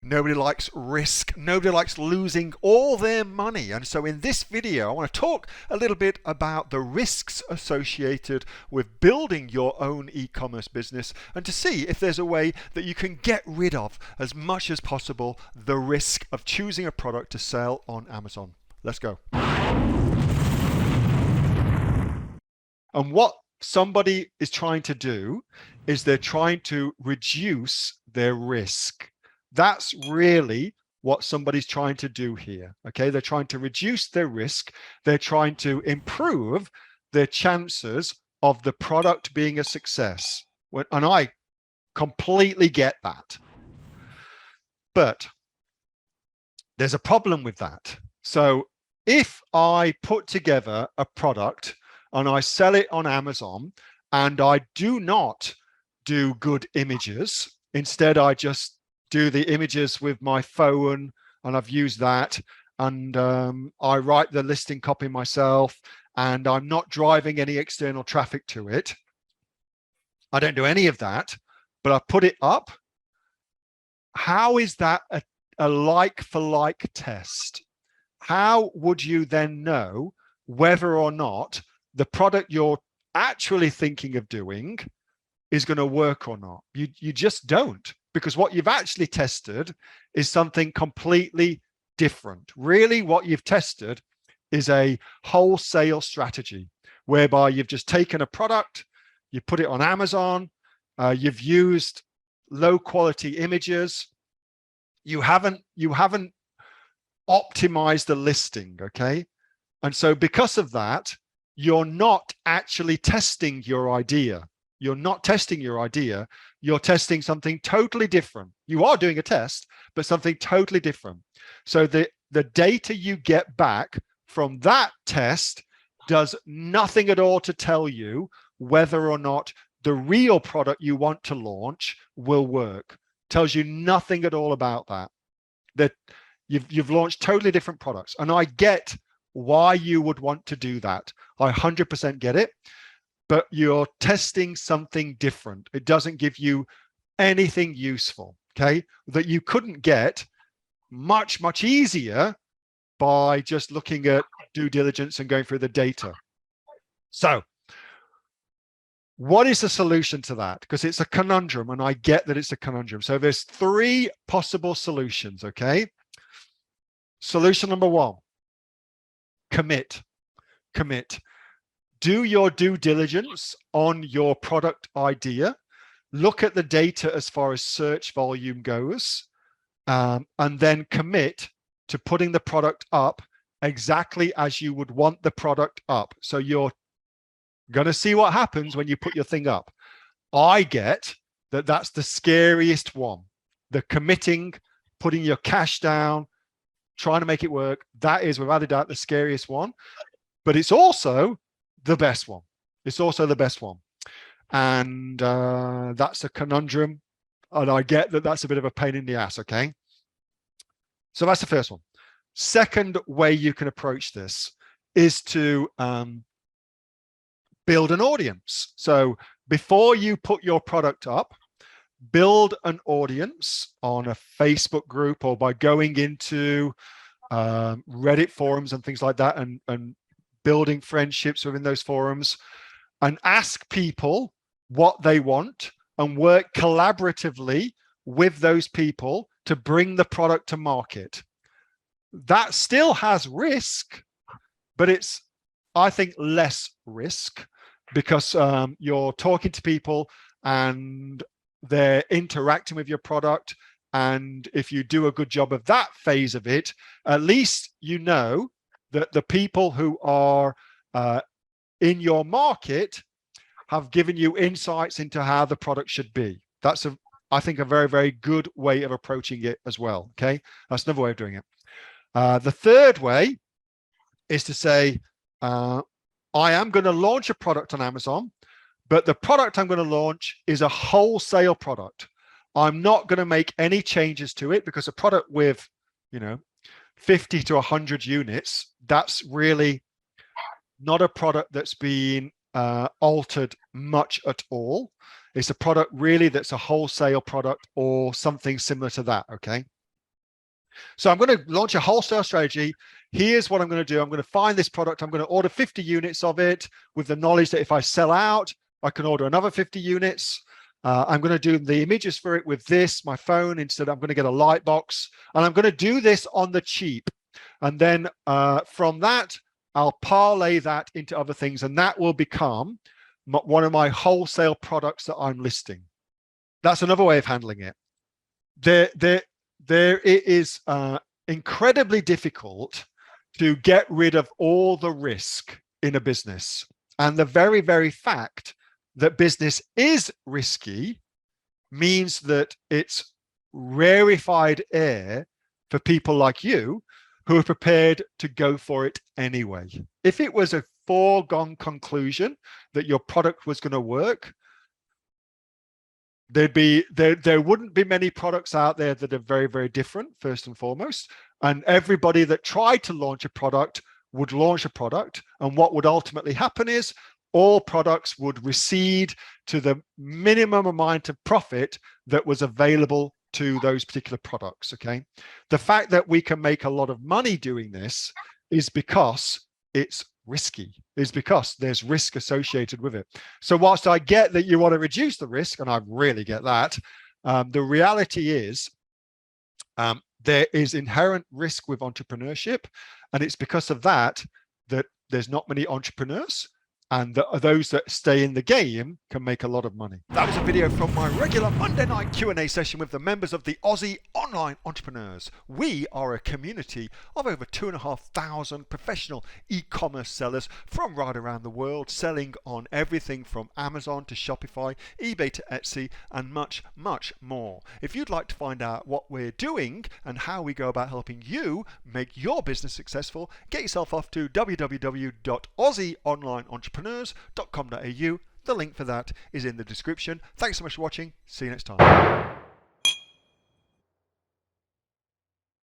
Nobody likes risk. Nobody likes losing all their money. And so in this video, I want to talk a little bit about the risks associated with building your own e-commerce business and to see if there's a way that you can get rid of as much as possible the risk of choosing a product to sell on Amazon. Let's go. And what somebody is trying to do is they're trying to reduce their risk. That's really what somebody's trying to do here. Okay, they're trying to reduce their risk. They're trying to improve their chances of the product being a success. And I completely get that. But there's a problem with that. So if I put together a product and I sell it on Amazon and I do not do good images, instead I just do the images with my phone and I've used that, and I write the listing copy myself and I'm not driving any external traffic to it. I don't do any of that, but I put it up. How is that a like for like test? How would you then know whether or not the product you're actually thinking of doing is going to work or not? You just don't, because what you've actually tested is something completely different. Really, what you've tested is a wholesale strategy whereby you've just taken a product, you put it on Amazon, you've used low quality images, you haven't optimized the listing, okay? And so because of that, you're not actually testing your idea. You're not testing your idea. You're testing something totally different. You are doing a test, but something totally different. So the data you get back from that test does nothing at all to tell you whether or not the real product you want to launch will work. Tells you nothing at all about that. That you've launched totally different products. And I get why you would want to do that. I 100% get it. But you're testing something different. It doesn't give you anything useful, okay, that you couldn't get much easier by just looking at due diligence and going through the data. So what is the solution to that? Because it's a conundrum, and I get that it's a conundrum. So there's three possible solutions, okay? Solution number one, commit. Do your due diligence on your product idea. Look at the data as far as search volume goes, and then commit to putting the product up exactly as you would want the product up. So you're going to see what happens when you put your thing up. I get that that's the scariest one. The committing, putting your cash down, trying to make it work. That is without a doubt the scariest one, but it's also the best one. It's also the best one. And that's a conundrum. And I get that that's a bit of a pain in the ass, okay? So that's the first one. Second way you can approach this is to build an audience. So before you put your product up, build an audience on a Facebook group or by going into Reddit forums and things like that, and building friendships within those forums, and ask people what they want and work collaboratively with those people to bring the product to market. That still has risk, but it's, I think, less risk because you're talking to people and they're interacting with your product. And if you do a good job of that phase of it, at least you know that the people who are in your market have given you insights into how the product should be. That's, I think, a very, very good way of approaching it as well, okay? That's another way of doing it. The third way is to say, I am going to launch a product on Amazon, but the product I'm going to launch is a wholesale product. I'm not going to make any changes to it because a product with, 50 to 100 units, that's really not a product that's been altered much at all. It's a product really that's a wholesale product or something similar to that, okay? So I'm going to launch a wholesale strategy. Here's what I'm going to do. I'm going to find this product. I'm going to order 50 units of it with the knowledge that if I sell out, I can order another 50 units. I'm going to do the images for it with this, my phone, instead I'm going to get a light box. And I'm going to do this on the cheap. And then from that, I'll parlay that into other things. And that will become one of my wholesale products that I'm listing. That's another way of handling it. It is incredibly difficult to get rid of all the risk in a business. And the very, very fact that business is risky means that it's rarefied air for people like you who are prepared to go for it anyway. If it was a foregone conclusion that your product was going to work, there wouldn't be many products out there that are very, very different, first and foremost. And everybody that tried to launch a product would launch a product. And what would ultimately happen is all products would recede to the minimum amount of profit that was available to those particular products. Okay. The fact that we can make a lot of money doing this is because it's risky, is because there's risk associated with it. So whilst I get that you want to reduce the risk, and I really get that, the reality is there is inherent risk with entrepreneurship. And it's because of that there's not many entrepreneurs, and those that stay in the game can make a lot of money. That was a video from my regular Monday night Q&A session with the members of the Aussie Online Entrepreneurs. We are a community of over 2,500 professional e-commerce sellers from right around the world, selling on everything from Amazon to Shopify, eBay to Etsy, and much, much more. If you'd like to find out what we're doing and how we go about helping you make your business successful, get yourself off to www.aussieonlineentrepreneurs.com.au. The link for that is in the description. Thanks so much for watching. See you next time.